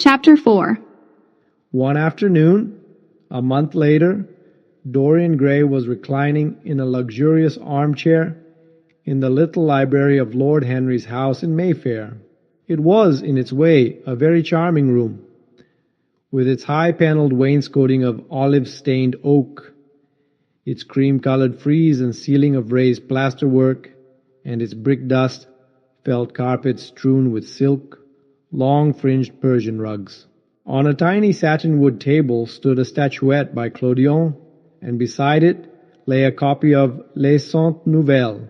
Chapter 4. One afternoon, a month later, Dorian Gray was reclining in a luxurious armchair in the little library of Lord Henry's house in Mayfair. It was, in its way, a very charming room, with its high-panelled wainscoting of olive-stained oak, its cream-colored frieze and ceiling of raised plasterwork, and its brick-dust felt carpet strewn with silk, long-fringed Persian rugs. On a tiny satinwood table stood a statuette by Clodion, and beside it lay a copy of Les Cent Nouvelles,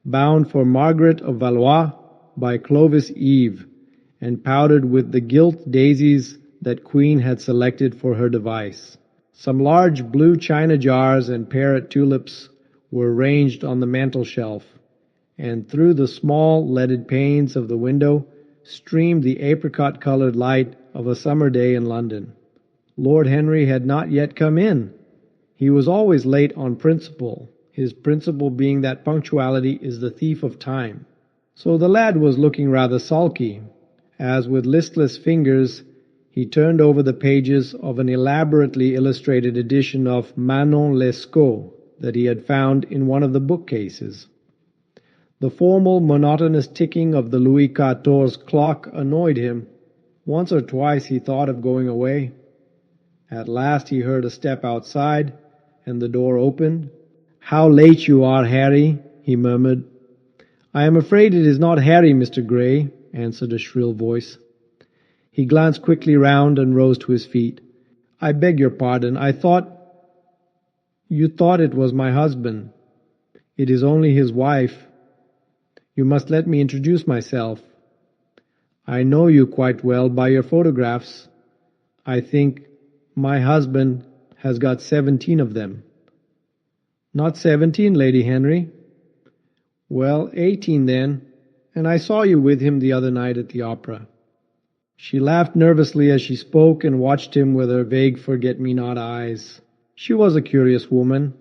bound for Margaret of Valois by Clovis Eve, and powdered with the gilt daisies that Queen had selected for her device. Some large blue china jars and parrot tulips were ranged on the mantel-shelf, and through the small leaded panes of the window streamed the apricot-colored light of a summer day in London. Lord Henry had not yet come in. He was always late on principle, his principle being that punctuality is the thief of time. So the lad was looking rather sulky, as with listless fingers he turned over the pages of an elaborately illustrated edition of Manon Lescaut that he had found in one of the bookcases. The formal, monotonous ticking of the Louis XIV clock annoyed him. Once or twice he thought of going away. At last he heard a step outside, and the door opened. "How late you are, Harry," he murmured. "I am afraid it is not Harry, Mr. Gray," answered a shrill voice. He glanced quickly round and rose to his feet. "I beg your pardon. You thought it was my husband. It is only his wife. You must let me introduce myself. I know you quite well by your photographs. I think my husband has got 17 of them." "Not 17, Lady Henry." "Well, 18 then, and I saw you with him the other night at the opera." She laughed nervously as she spoke and watched him with her vague forget-me-not eyes. She was a curious woman,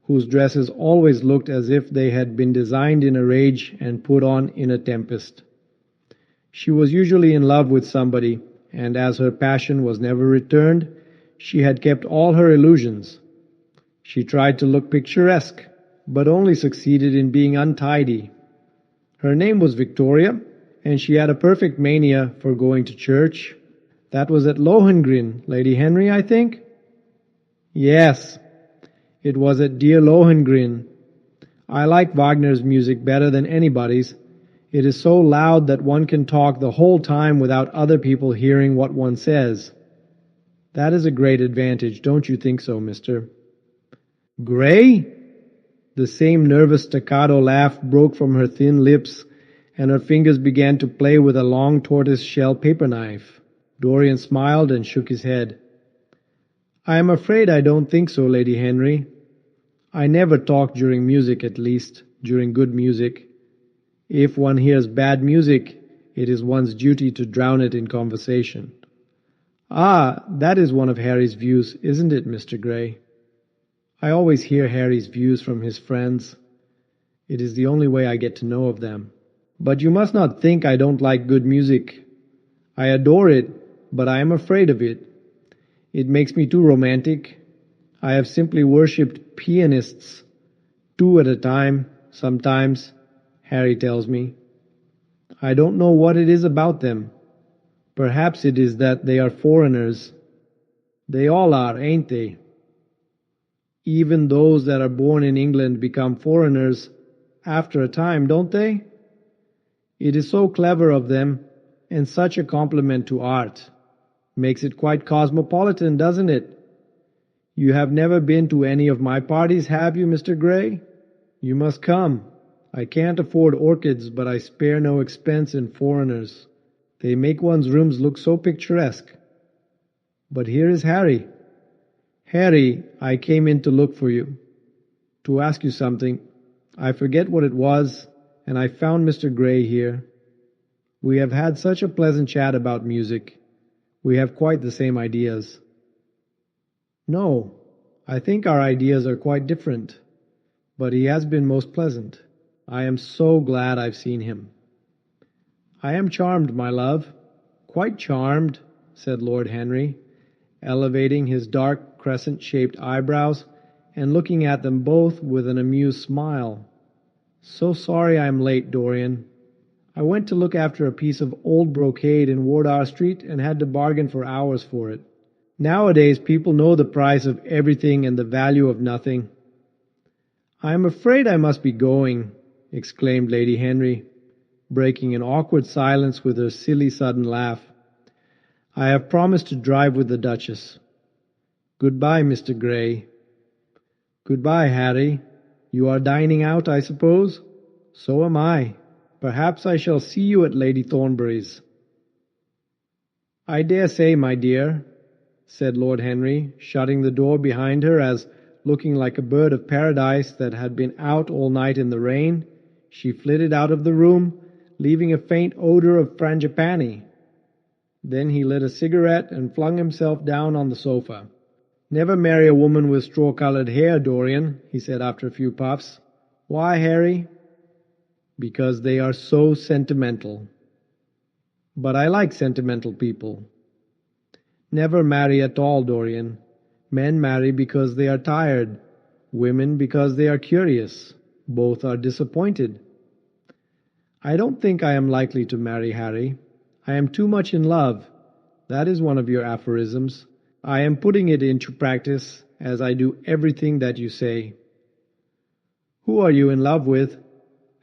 whose dresses always looked as if they had been designed in a rage and put on in a tempest. She was usually in love with somebody, and as her passion was never returned, she had kept all her illusions. She tried to look picturesque, but only succeeded in being untidy. Her name was Victoria, and she had a perfect mania for going to church. That was at Lohengrin, Lady Henry, I think? Yes, it was at dear Lohengrin. I like Wagner's music better than anybody's. It is so loud that one can talk the whole time without other people hearing what one says. That is a great advantage, don't you think so, mister? Gray? The same nervous staccato laugh broke from her thin lips, and her fingers began to play with a long tortoise-shell paper knife. Dorian smiled and shook his head. "I am afraid I don't think so, Lady Henry. I never talk during music, at least, during good music. If one hears bad music, it is one's duty to drown it in conversation." "Ah, that is one of Harry's views, isn't it, Mr. Gray?" "I always hear Harry's views from his friends. It is the only way I get to know of them. But you must not think I don't like good music. I adore it, but I am afraid of it. It makes me too romantic. I have simply worshipped pianists, 2 at a time, sometimes, Harry tells me. I don't know what it is about them. Perhaps it is that they are foreigners. They all are, ain't they? Even those that are born in England become foreigners after a time, don't they? It is so clever of them, and such a compliment to art. Makes it quite cosmopolitan, doesn't it? You have never been to any of my parties, have you, Mr. Gray? You must come. I can't afford orchids, but I spare no expense in foreigners. They make one's rooms look so picturesque. But here is Harry. Harry, I came in to look for you, to ask you something. I forget what it was, and I found Mr. Gray here. We have had such a pleasant chat about music. We have quite the same ideas." "No, I think our ideas are quite different, but he has been most pleasant. I am so glad I've seen him." "I am charmed, my love, quite charmed. said Lord Henry, elevating his dark crescent-shaped eyebrows and looking at them both with an amused smile. "So sorry I am late, Dorian. I went to look after a piece of old brocade in Wardour Street and had to bargain for hours for it. Nowadays people know the price of everything and the value of nothing." "I am afraid I must be going," exclaimed Lady Henry, breaking an awkward silence with her silly sudden laugh. "I have promised to drive with the Duchess. Goodbye, Mr. Grey." "Goodbye, Harry. You are dining out, I suppose?" "So am I. Perhaps I shall see you at Lady Thornbury's." "I dare say, my dear," said Lord Henry, shutting the door behind her as, looking like a bird of paradise that had been out all night in the rain, she flitted out of the room, leaving a faint odour of frangipani. Then he lit a cigarette and flung himself down on the sofa. "Never marry a woman with straw-coloured hair, Dorian," he said after a few puffs. "Why, Harry?" "Because they are so sentimental." "But I like sentimental people." "Never marry at all, Dorian. Men marry because they are tired, women because they are curious. Both are disappointed." "I don't think I am likely to marry, Harry. I am too much in love. That is one of your aphorisms. I am putting it into practice, as I do everything that you say." "Who are you in love with?"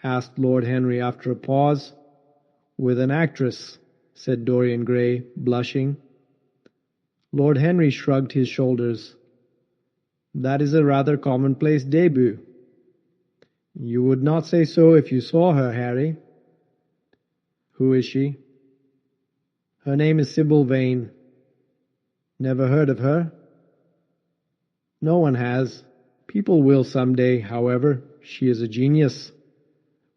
asked Lord Henry after a pause. "With an actress," said Dorian Gray, blushing. Lord Henry shrugged his shoulders. "That is a rather commonplace debut." "You would not say so if you saw her, Harry." "Who is she?" "Her name is Sybil Vane." "Never heard of her?" "No one has. People will some day, however. She is a genius."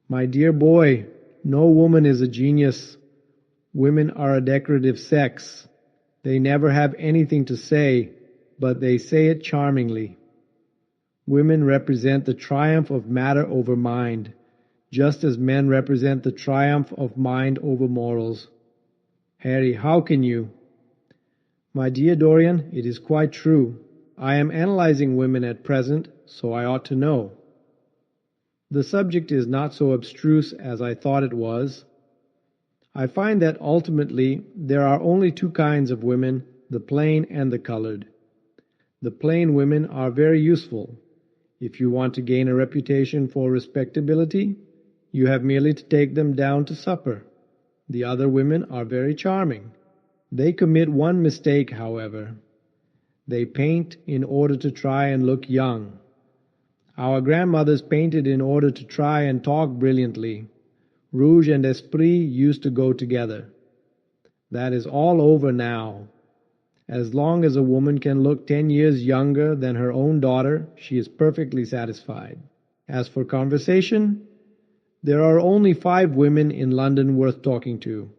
"My dear boy, no woman is a genius. Women are a decorative sex. They never have anything to say, but they say it charmingly. Women represent the triumph of matter over mind, just as men represent the triumph of mind over morals." "Harry, how can you?" "My dear Dorian, it is quite true. I am analyzing women at present, so I ought to know. The subject is not so abstruse as I thought it was. I find that ultimately there are only two kinds of women, the plain and the colored. The plain women are very useful. If you want to gain a reputation for respectability, you have merely to take them down to supper. The other women are very charming. They commit one mistake, however. They paint in order to try and look young. Our grandmothers painted in order to try and talk brilliantly. Rouge and esprit used to go together. That is all over now. As long as a woman can look 10 years younger than her own daughter, she is perfectly satisfied. As for conversation, there are only 5 women in London worth talking to,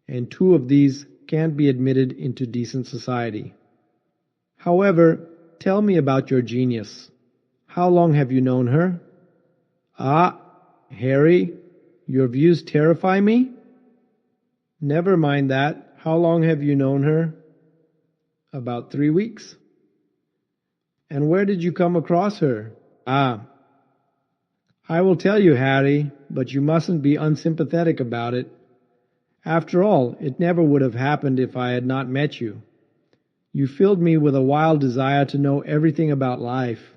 and 2 of these can't be admitted into decent society. However, tell me about your genius. How long have you known her?" "Ah, Harry, your views terrify me." "Never mind that. How long have you known her?" "About 3 weeks." "And where did you come across her?" "Ah, I will tell you, Harry, but you mustn't be unsympathetic about it. After all, it never would have happened if I had not met you. You filled me with a wild desire to know everything about life.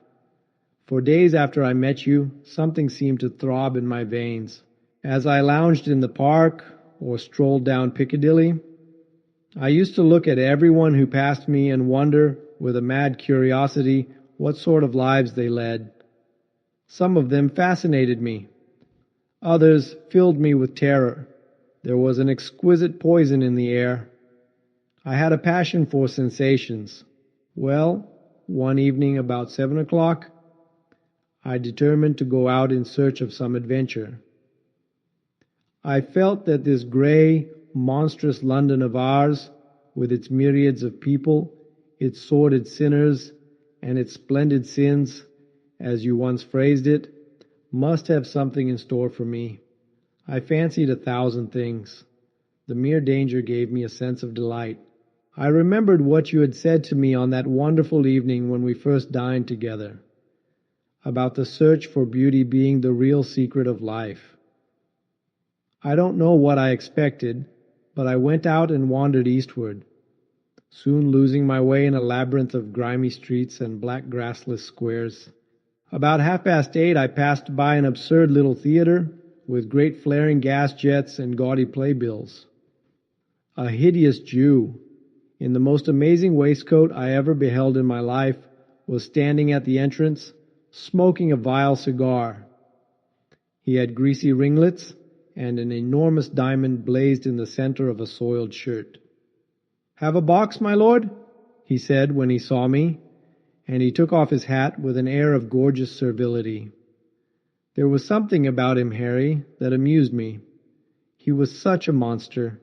For days after I met you, something seemed to throb in my veins. As I lounged in the park or strolled down Piccadilly, I used to look at everyone who passed me and wonder, with a mad curiosity, what sort of lives they led. Some of them fascinated me. Others filled me with terror. There was an exquisite poison in the air. I had a passion for sensations. Well, one evening about 7 o'clock, I determined to go out in search of some adventure. I felt that this grey, monstrous London of ours, with its myriads of people, its sordid sinners, and its splendid sins, as you once phrased it, must have something in store for me. I fancied 1,000 things. The mere danger gave me a sense of delight. I remembered what you had said to me on that wonderful evening when we first dined together, about the search for beauty being the real secret of life. I don't know what I expected, but I went out and wandered eastward, soon losing my way in a labyrinth of grimy streets and black grassless squares. About 8:30 I passed by an absurd little theater with great flaring gas jets and gaudy playbills. A hideous Jew, in the most amazing waistcoat I ever beheld in my life, was standing at the entrance, smoking a vile cigar. He had greasy ringlets, and an enormous diamond blazed in the center of a soiled shirt. "Have a box, my lord?" he said when he saw me, and he took off his hat with an air of gorgeous servility. There was something about him, Harry, that amused me. He was such a monster.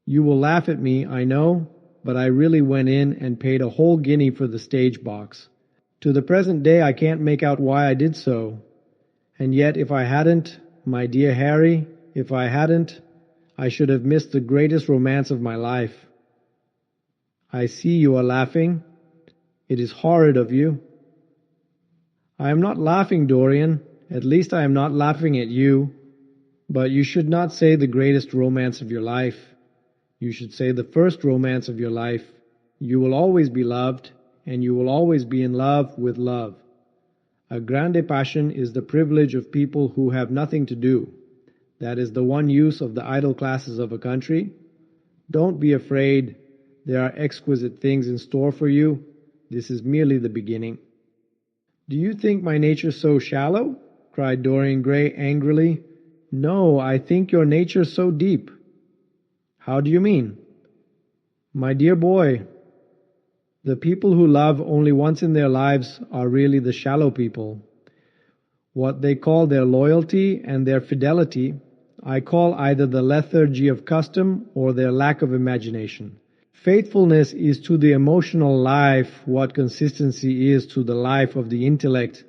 You will laugh at me, I know, but I really went in and paid a whole guinea for the stage box. To the present day I can't make out why I did so. And yet if I hadn't, my dear Harry, if I hadn't, I should have missed the greatest romance of my life. I see you are laughing. It is horrid of you. I am not laughing, Dorian. At least I am not laughing at you. But you should not say the greatest romance of your life. You should say the first romance of your life. You will always be loved, and you will always be in love with love. A grande passion is the privilege of people who have nothing to do. That is the one use of the idle classes of a country. Don't be afraid. There are exquisite things in store for you. This is merely the beginning. "Do you think my nature so shallow?" cried Dorian Gray angrily. "No, I think your nature so deep." "How do you mean?" "My dear boy, the people who love only once in their lives are really the shallow people. What they call their loyalty and their fidelity, I call either the lethargy of custom or their lack of imagination. Faithfulness is to the emotional life what consistency is to the life of the intellect,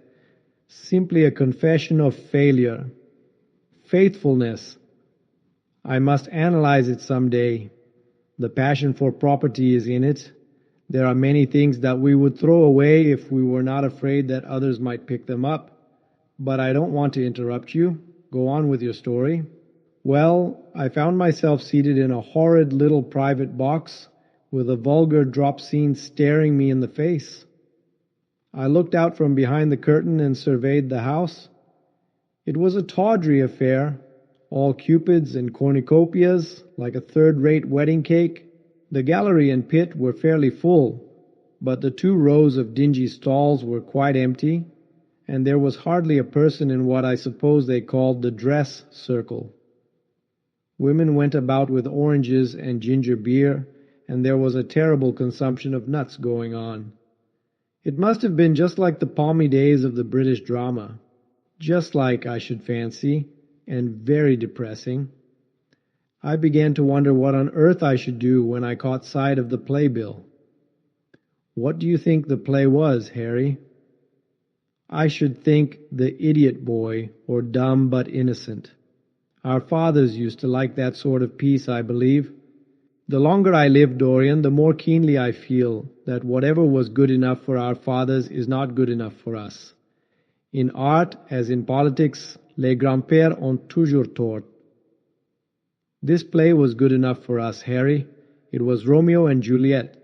simply a confession of failure. Faithfulness. I must analyze it some day. The passion for property is in it. There are many things that we would throw away if we were not afraid that others might pick them up. But I don't want to interrupt you. Go on with your story." "Well, I found myself seated in a horrid little private box with a vulgar drop scene staring me in the face. I looked out from behind the curtain and surveyed the house. It was a tawdry affair, all cupids and cornucopias, like a third-rate wedding cake. The gallery and pit were fairly full, but the 2 rows of dingy stalls were quite empty, and there was hardly a person in what I suppose they called the dress circle. Women went about with oranges and ginger beer, and there was a terrible consumption of nuts going on. It must have been just like the palmy days of the British drama. Just like, I should fancy, and very depressing. I began to wonder what on earth I should do when I caught sight of the playbill. What do you think the play was, Harry?" "I should think The Idiot Boy, or Dumb but Innocent. Our fathers used to like that sort of piece, I believe. The longer I live, Dorian, the more keenly I feel that whatever was good enough for our fathers is not good enough for us. In art, as in politics, les grands-pères ont toujours tort. This play was good enough for us, Harry. It was Romeo and Juliet.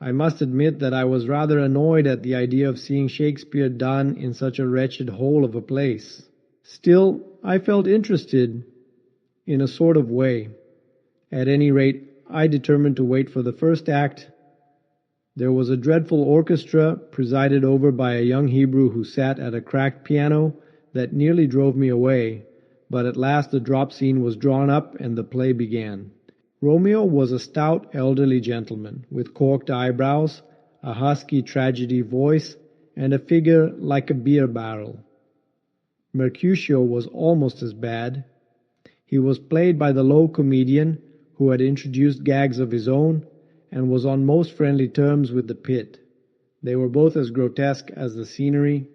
I must admit that I was rather annoyed at the idea of seeing Shakespeare done in such a wretched hole of a place. Still, I felt interested in a sort of way. At any rate, I determined to wait for the first act. There was a dreadful orchestra, presided over by a young Hebrew who sat at a cracked piano that nearly drove me away, but at last the drop scene was drawn up and the play began. Romeo was a stout elderly gentleman, with corked eyebrows, a husky tragedy voice, and a figure like a beer barrel. Mercutio was almost as bad. He was played by the low comedian, who had introduced gags of his own, and was on most friendly terms with the pit. They were both as grotesque as the scenery,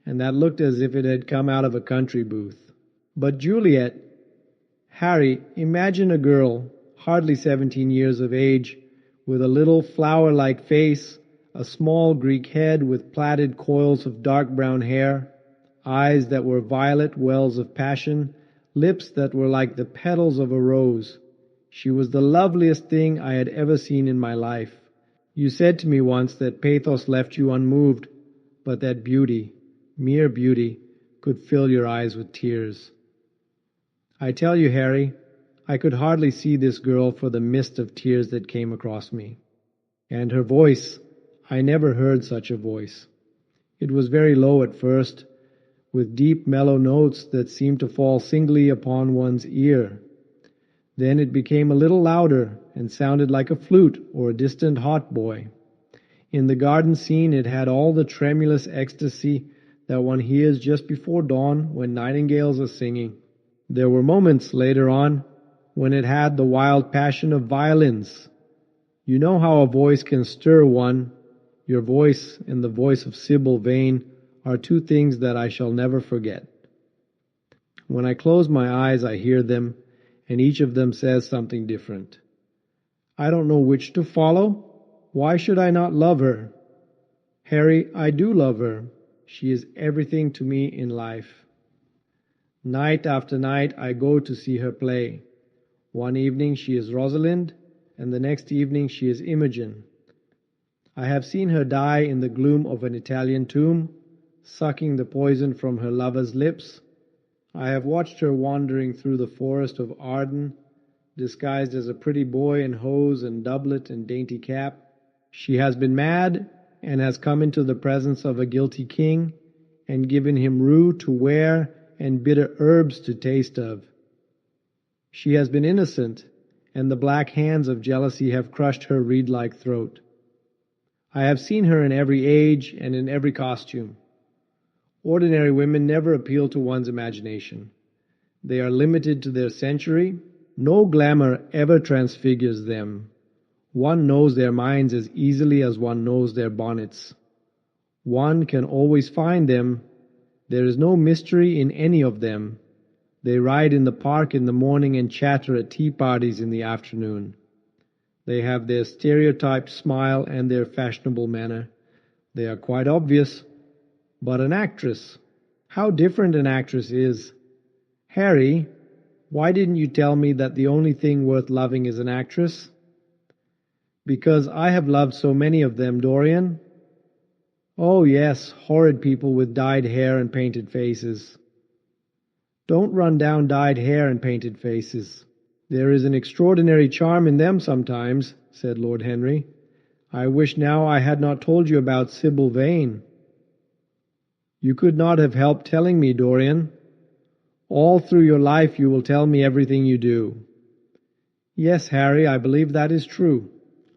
and that looked as if it had come out of a country booth. But Juliet, Harry, imagine a girl, hardly 17 years of age, with a little flower-like face, a small Greek head with plaited coils of dark brown hair, eyes that were violet wells of passion, lips that were like the petals of a rose. She was the loveliest thing I had ever seen in my life. You said to me once that pathos left you unmoved, but that beauty, mere beauty, could fill your eyes with tears. I tell you, Harry, I could hardly see this girl for the mist of tears that came across me. And her voice, I never heard such a voice. It was very low at first, with deep mellow notes that seemed to fall singly upon one's ear. Then it became a little louder and sounded like a flute or a distant hautboy. In the garden scene it had all the tremulous ecstasy that one hears just before dawn when nightingales are singing. There were moments later on when it had the wild passion of violins. You know how a voice can stir one. Your voice and the voice of Sybil Vane are two things that I shall never forget. When I close my eyes, I hear them, and each of them says something different. I don't know which to follow. Why should I not love her? Harry, I do love her. She is everything to me in life. Night after night I go to see her play. One evening she is Rosalind, and the next evening she is Imogen. I have seen her die in the gloom of an Italian tomb, sucking the poison from her lover's lips. I have watched her wandering through the forest of Arden, disguised as a pretty boy in hose and doublet and dainty cap. She has been mad, and has come into the presence of a guilty king, and given him rue to wear and bitter herbs to taste of. She has been innocent, and the black hands of jealousy have crushed her reed-like throat. I have seen her in every age and in every costume. Ordinary women never appeal to one's imagination. They are limited to their century. No glamour ever transfigures them. One knows their minds as easily as one knows their bonnets. One can always find them. There is no mystery in any of them. They ride in the park in the morning and chatter at tea parties in the afternoon. They have their stereotyped smile and their fashionable manner. They are quite obvious. But an actress, how different an actress is. Harry, why didn't you tell me that the only thing worth loving is an actress? Because I have loved so many of them, Dorian. Oh yes, horrid people with dyed hair and painted faces. Don't run down dyed hair and painted faces. There is an extraordinary charm in them sometimes, said Lord Henry. I wish now I had not told you about Sybil Vane. You could not have helped telling me, Dorian. All through your life you will tell me everything you do. Yes, Harry, I believe that is true.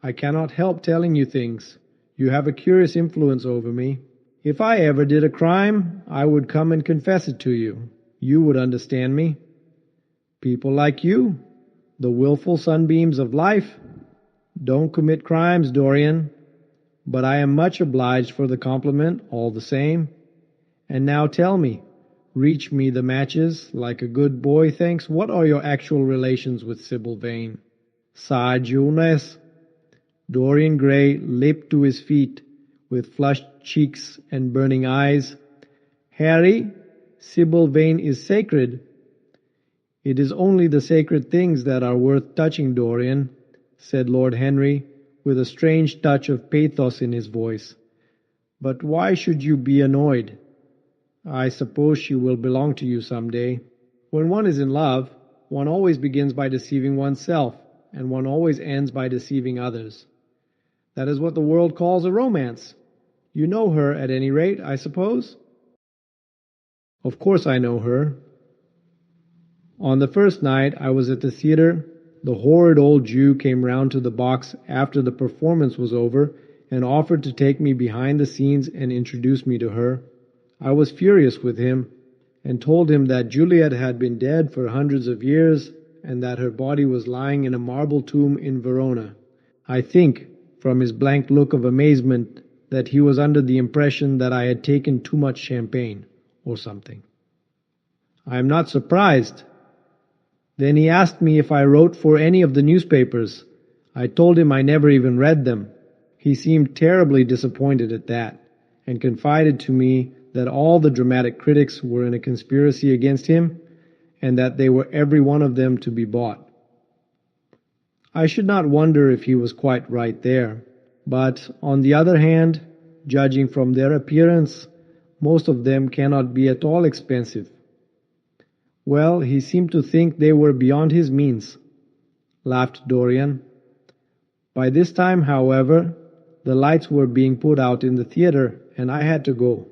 I cannot help telling you things. You have a curious influence over me. If I ever did a crime, I would come and confess it to you. You would understand me. People like you, the willful sunbeams of life, don't commit crimes, Dorian. But I am much obliged for the compliment, all the same. And now tell me, reach me the matches, like a good boy thinks. What are your actual relations with Sybil Vane? Sighed Jonas. Dorian Gray leaped to his feet, with flushed cheeks and burning eyes. Harry, Sybil Vane is sacred. It is only the sacred things that are worth touching, Dorian, said Lord Henry, with a strange touch of pathos in his voice. But why should you be annoyed? I suppose she will belong to you some day. When one is in love, one always begins by deceiving oneself, and one always ends by deceiving others. That is what the world calls a romance. You know her, at any rate, I suppose? Of course I know her. On the first night I was at the theatre, the horrid old Jew came round to the box after the performance was over and offered to take me behind the scenes and introduce me to her. I was furious with him and told him that Juliet had been dead for hundreds of years and that her body was lying in a marble tomb in Verona. I think, from his blank look of amazement, that he was under the impression that I had taken too much champagne, or something. I am not surprised. Then he asked me if I wrote for any of the newspapers. I told him I never even read them. He seemed terribly disappointed at that, and confided to me that all the dramatic critics were in a conspiracy against him, and that they were every one of them to be bought. I should not wonder if he was quite right there, but on the other hand, judging from their appearance, most of them cannot be at all expensive. Well, he seemed to think they were beyond his means, laughed Dorian. By this time, however, the lights were being put out in the theater, and I had to go.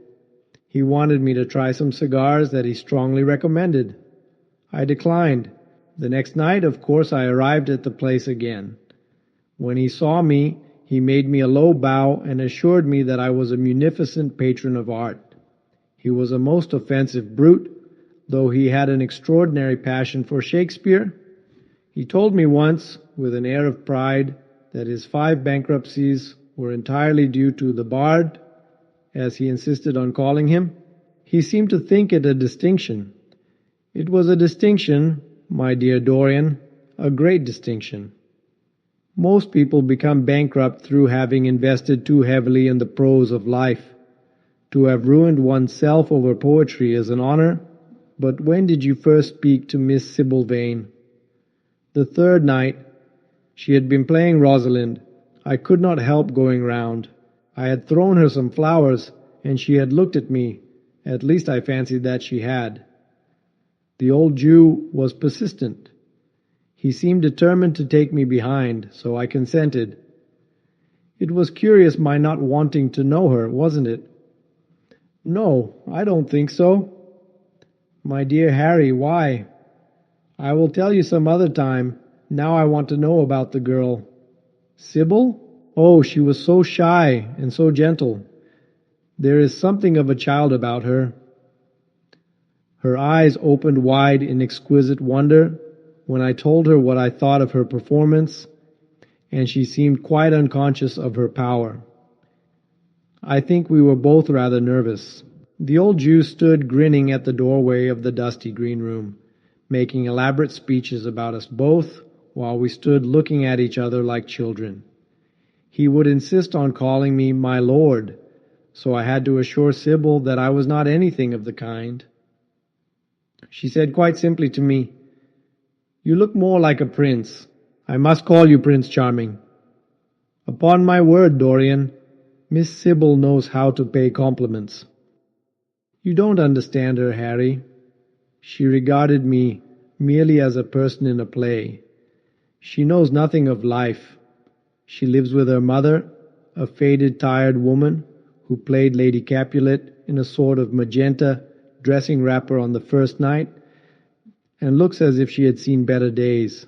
He wanted me to try some cigars that he strongly recommended. I declined. The next night, of course, I arrived at the place again. When he saw me, he made me a low bow and assured me that I was a munificent patron of art. He was a most offensive brute, though he had an extraordinary passion for Shakespeare. He told me once, with an air of pride, that his 5 bankruptcies were entirely due to the Bard, as he insisted on calling him. He seemed to think it a distinction. It was a distinction, my dear Dorian, a great distinction. Most people become bankrupt through having invested too heavily in the prose of life. To have ruined oneself over poetry is an honor, but when did you first speak to Miss Sybil Vane? The 3rd night. She had been playing Rosalind. I could not help going round. I had thrown her some flowers, and she had looked at me. At least I fancied that she had. The old Jew was persistent. He seemed determined to take me behind, so I consented. It was curious my not wanting to know her, wasn't it? No, I don't think so. My dear Harry, why? I will tell you some other time. Now I want to know about the girl. Sybil? Oh, she was so shy and so gentle. There is something of a child about her. Her eyes opened wide in exquisite wonder when I told her what I thought of her performance, and she seemed quite unconscious of her power. I think we were both rather nervous. The old Jew stood grinning at the doorway of the dusty green room, making elaborate speeches about us both, while we stood looking at each other like children. He would insist on calling me my lord, so I had to assure Sybil that I was not anything of the kind. She said quite simply to me, "You look more like a prince. I must call you Prince Charming." Upon my word, Dorian, Miss Sybil knows how to pay compliments. You don't understand her, Harry. She regarded me merely as a person in a play. She knows nothing of life. She lives with her mother, a faded, tired woman who played Lady Capulet in a sort of magenta dressing wrapper on the first night, and looks as if she had seen better days.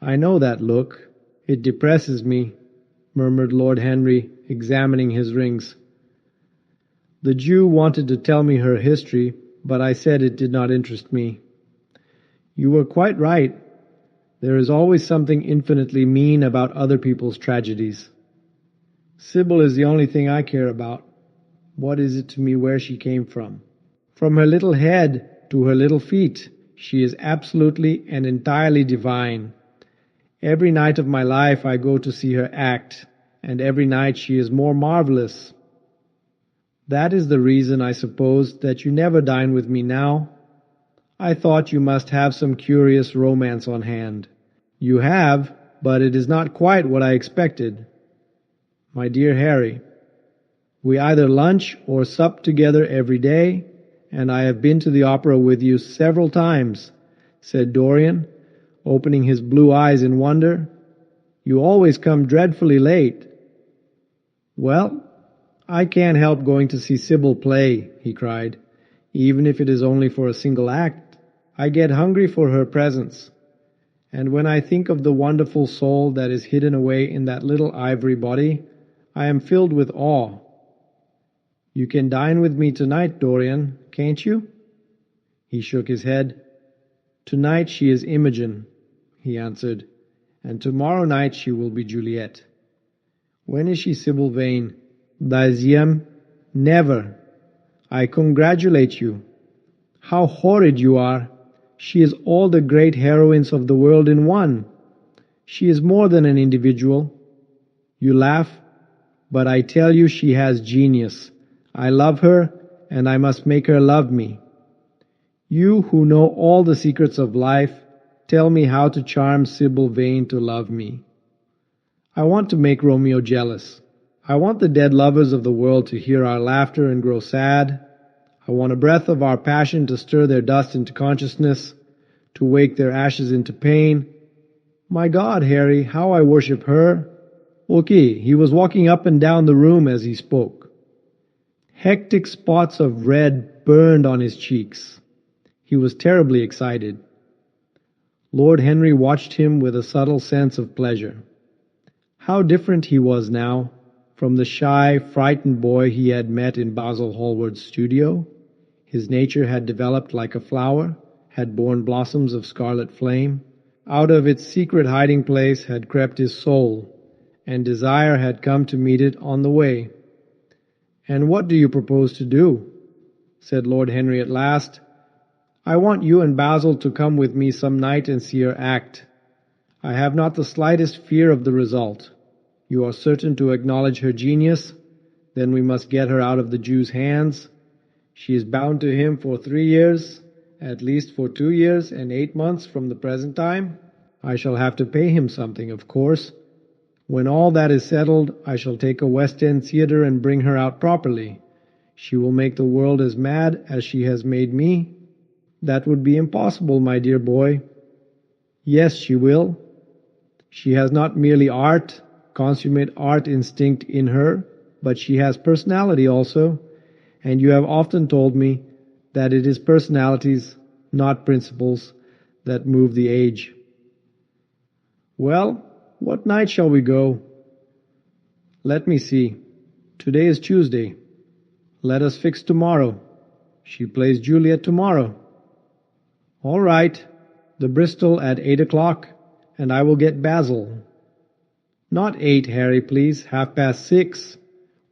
I know that look. It depresses me, murmured Lord Henry, examining his rings. The Jew wanted to tell me her history, but I said it did not interest me. You were quite right. There is always something infinitely mean about other people's tragedies. Sybil is the only thing I care about. What is it to me where she came from? From her little head to her little feet, she is absolutely and entirely divine. Every night of my life I go to see her act, and every night she is more marvelous. That is the reason, I suppose, that you never dine with me now. I thought you must have some curious romance on hand. You have, but it is not quite what I expected. My dear Harry, we either lunch or sup together every day, and I have been to the opera with you several times, said Dorian, opening his blue eyes in wonder. You always come dreadfully late. Well, I can't help going to see Sybil play, he cried, even if it is only for a single act. I get hungry for her presence, and when I think of the wonderful soul that is hidden away in that little ivory body, I am filled with awe. You can dine with me tonight, Dorian, can't you? He shook his head. Tonight she is Imogen, he answered, and tomorrow night she will be Juliet. When is she Sybil Vane? Daisiem? Never. I congratulate you. How horrid you are! She is all the great heroines of the world in one. She is more than an individual. You laugh, but I tell you she has genius. I love her, and I must make her love me. You who know all the secrets of life, tell me how to charm Sybil Vane to love me. I want to make Romeo jealous. I want the dead lovers of the world to hear our laughter and grow sad. I want a breath of our passion to stir their dust into consciousness, to wake their ashes into pain. My God, Harry, how I worship her. Okay, he was walking up and down the room as he spoke. Hectic spots of red burned on his cheeks. He was terribly excited. Lord Henry watched him with a subtle sense of pleasure. How different he was now from the shy, frightened boy he had met in Basil Hallward's studio. His nature had developed like a flower, had borne blossoms of scarlet flame. Out of its secret hiding place had crept his soul, and desire had come to meet it on the way. "And what do you propose to do?" said Lord Henry at last. "I want you and Basil to come with me some night and see her act. I have not the slightest fear of the result. You are certain to acknowledge her genius. Then we must get her out of the Jew's hands. She is bound to him for 3 years, at least for 2 years and 8 months from the present time. I shall have to pay him something, of course. When all that is settled, I shall take a West End theatre and bring her out properly. She will make the world as mad as she has made me." "That would be impossible, my dear boy." "Yes, she will. She has not merely consummate art instinct in her, but she has personality also, and you have often told me that it is personalities, not principles, that move the age." "Well, what night shall we go?" "Let me see. Today is Tuesday. Let us fix tomorrow. She plays Juliet tomorrow." "All right. The Bristol at 8 o'clock, and I will get Basil." "Not 8, Harry, please. 6:30.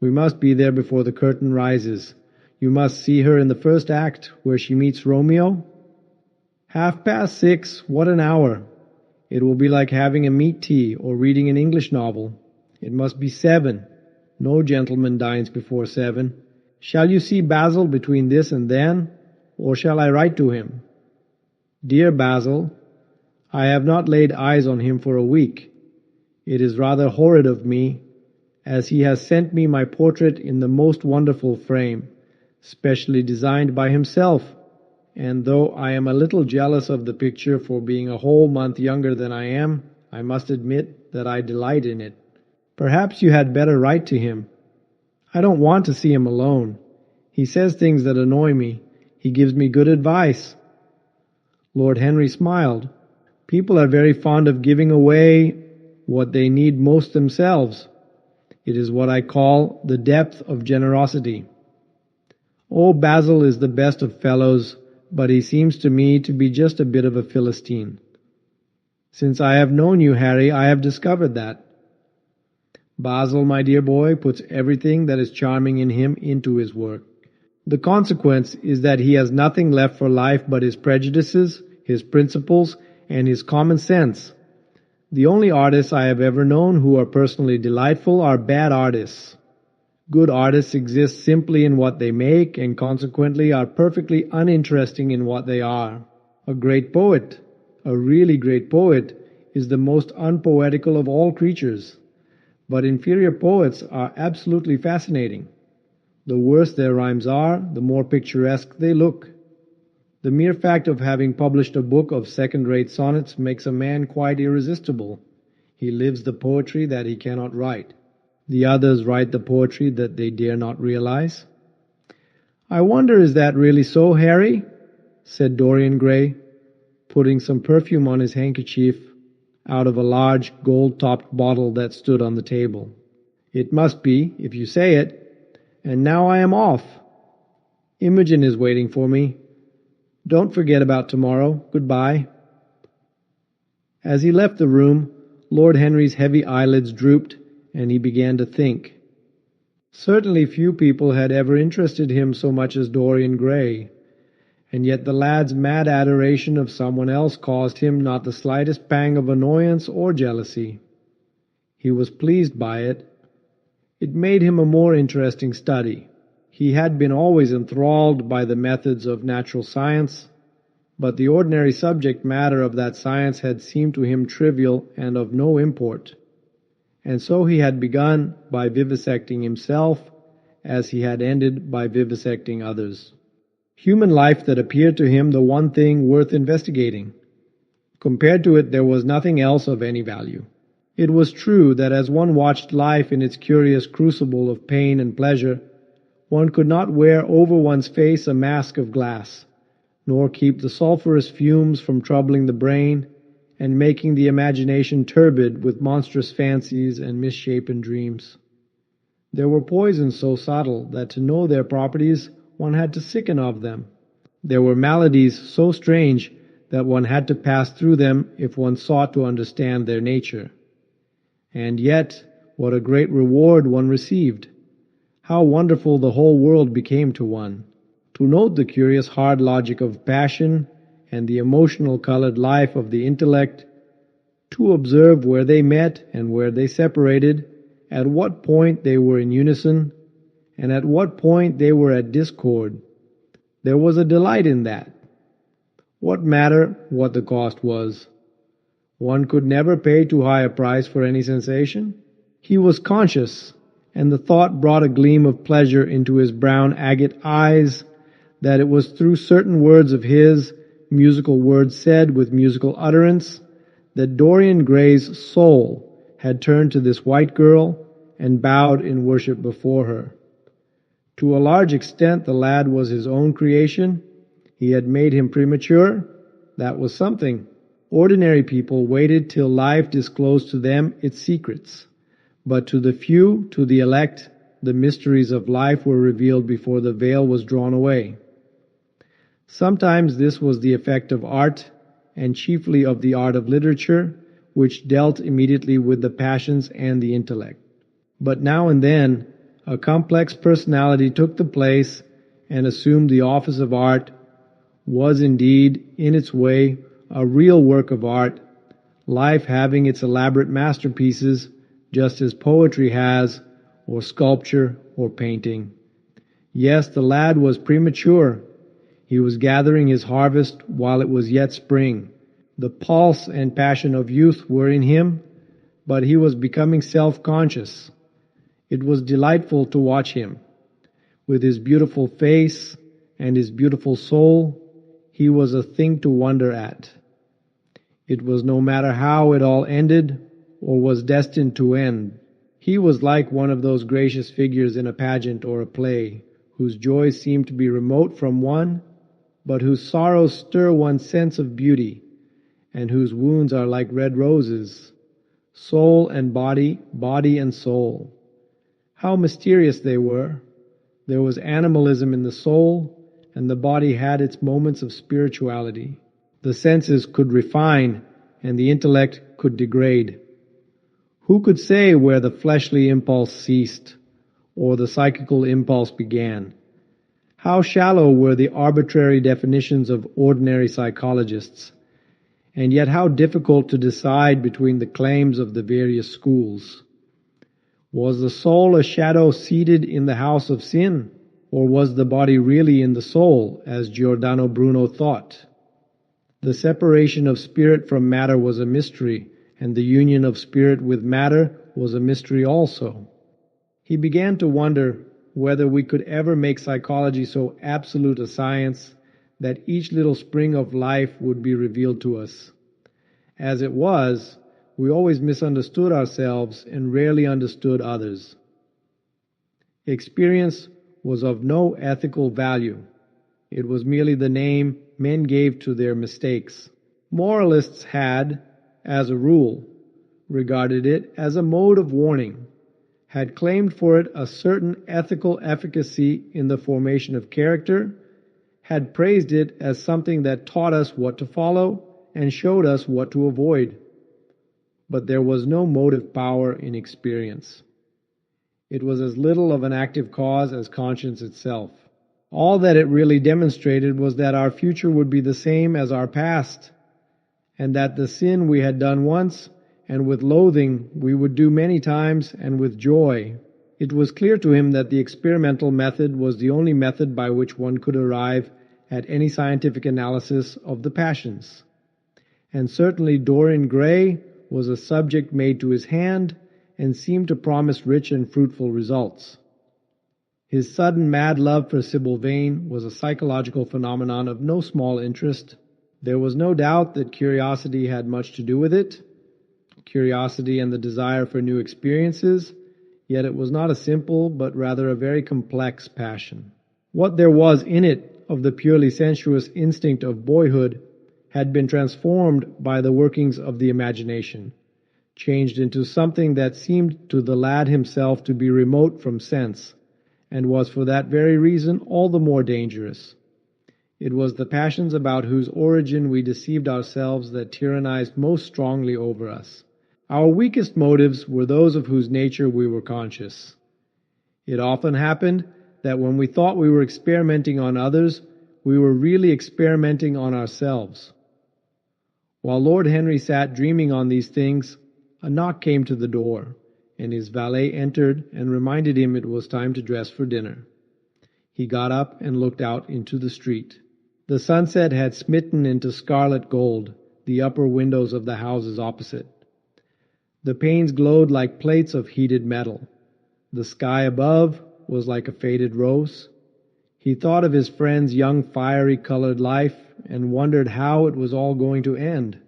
We must be there before the curtain rises. You must see her in the first act, where she meets Romeo." 6:30. What an hour! It will be like having a meat tea or reading an English novel. It must be 7. No gentleman dines before 7. Shall you see Basil between this and then, or shall I write to him? Dear Basil, I have not laid eyes on him for a week. It is rather horrid of me, as he has sent me my portrait in the most wonderful frame, specially designed by himself, and though I am a little jealous of the picture for being a whole month younger than I am, I must admit that I delight in it. Perhaps you had better write to him. I don't want to see him alone. He says things that annoy me. He gives me good advice." Lord Henry smiled. "People are very fond of giving away what they need most themselves. It is what I call the depth of generosity. Oh, Basil is the best of fellows, but he seems to me to be just a bit of a Philistine. Since I have known you, Harry, I have discovered that. Basil, my dear boy, puts everything that is charming in him into his work. The consequence is that he has nothing left for life but his prejudices, his principles, and his common sense. The only artists I have ever known who are personally delightful are bad artists. Good artists exist simply in what they make, and consequently are perfectly uninteresting in what they are. A great poet, a really great poet, is the most unpoetical of all creatures. But inferior poets are absolutely fascinating. The worse their rhymes are, the more picturesque they look. The mere fact of having published a book of second-rate sonnets makes a man quite irresistible. He lives the poetry that he cannot write. The others write the poetry that they dare not realize. "I wonder, is that really so, Harry?" said Dorian Gray, putting some perfume on his handkerchief out of a large gold-topped bottle that stood on the table. "It must be, if you say it. And now I am off. Imogen is waiting for me. Don't forget about tomorrow. Goodbye." As he left the room, Lord Henry's heavy eyelids drooped, and he began to think. Certainly few people had ever interested him so much as Dorian Gray, and yet the lad's mad adoration of someone else caused him not the slightest pang of annoyance or jealousy. He was pleased by it. It made him a more interesting study. He had been always enthralled by the methods of natural science, but the ordinary subject matter of that science had seemed to him trivial and of no import. And so he had begun by vivisecting himself, as he had ended by vivisecting others. Human life that appeared to him the one thing worth investigating. Compared to it, there was nothing else of any value. It was true that as one watched life in its curious crucible of pain and pleasure, one could not wear over one's face a mask of glass, nor keep the sulphurous fumes from troubling the brain and making the imagination turbid with monstrous fancies and misshapen dreams. There were poisons so subtle that to know their properties one had to sicken of them. There were maladies so strange that one had to pass through them if one sought to understand their nature. And yet, what a great reward one received! How wonderful the whole world became to one! To note the curious hard logic of passion and the emotional-colored life of the intellect, to observe where they met and where they separated, at what point they were in unison, and at what point they were at discord. There was a delight in that. What matter what the cost was? One could never pay too high a price for any sensation. He was conscious, and the thought brought a gleam of pleasure into his brown agate eyes, that it was through certain words of his, musical words said with musical utterance, that Dorian Gray's soul had turned to this white girl and bowed in worship before her. To a large extent the lad was his own creation. He had made him premature. That was something. Ordinary people waited till life disclosed to them its secrets. But to the few, to the elect, the mysteries of life were revealed before the veil was drawn away. Sometimes this was the effect of art, and chiefly of the art of literature, which dealt immediately with the passions and the intellect. But now and then a complex personality took the place and assumed the office of art, was indeed, in its way, a real work of art, life having its elaborate masterpieces, just as poetry has, or sculpture, or painting. Yes, the lad was premature. He was gathering his harvest while it was yet spring. The pulse and passion of youth were in him, but he was becoming self-conscious. It was delightful to watch him. With his beautiful face and his beautiful soul, he was a thing to wonder at. It was no matter how it all ended or was destined to end. He was like one of those gracious figures in a pageant or a play, whose joys seem to be remote from one, but whose sorrows stir one's sense of beauty, and whose wounds are like red roses. Soul and body, body and soul. How mysterious they were! There was animalism in the soul, and the body had its moments of spirituality. The senses could refine, and the intellect could degrade. Who could say where the fleshly impulse ceased, or the psychical impulse began? How shallow were the arbitrary definitions of ordinary psychologists, and yet how difficult to decide between the claims of the various schools. Was the soul a shadow seated in the house of sin, or was the body really in the soul, as Giordano Bruno thought? The separation of spirit from matter was a mystery, and the union of spirit with matter was a mystery also. He began to wonder whether we could ever make psychology so absolute a science that each little spring of life would be revealed to us. As it was, we always misunderstood ourselves and rarely understood others. Experience was of no ethical value. It was merely the name men gave to their mistakes. Moralists had, as a rule, regarded it as a mode of warning, had claimed for it a certain ethical efficacy in the formation of character, had praised it as something that taught us what to follow and showed us what to avoid. But there was no motive power in experience. It was as little of an active cause as conscience itself. All that it really demonstrated was that our future would be the same as our past, and that the sin we had done once, and with loathing, we would do many times and with joy. It was clear to him that the experimental method was the only method by which one could arrive at any scientific analysis of the passions. And certainly Dorian Gray was a subject made to his hand and seemed to promise rich and fruitful results. His sudden mad love for Sybil Vane was a psychological phenomenon of no small interest. There was no doubt that curiosity had much to do with it, curiosity and the desire for new experiences, yet it was not a simple but rather a very complex passion. What there was in it of the purely sensuous instinct of boyhood had been transformed by the workings of the imagination, changed into something that seemed to the lad himself to be remote from sense, and was for that very reason all the more dangerous. It was the passions about whose origin we deceived ourselves that tyrannized most strongly over us. Our weakest motives were those of whose nature we were conscious. It often happened that when we thought we were experimenting on others, we were really experimenting on ourselves. While Lord Henry sat dreaming on these things, a knock came to the door, and his valet entered and reminded him it was time to dress for dinner. He got up and looked out into the street. The sunset had smitten into scarlet gold the upper windows of the houses opposite. The panes glowed like plates of heated metal. The sky above was like a faded rose. He thought of his friend's young fiery-colored life and wondered how it was all going to end.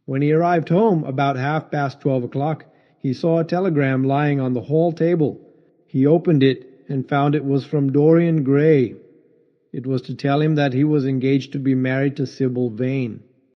When he arrived home about 12:30, he saw a telegram lying on the hall table. He opened it and found it was from Dorian Gray. It was to tell him that he was engaged to be married to Sybil Vane.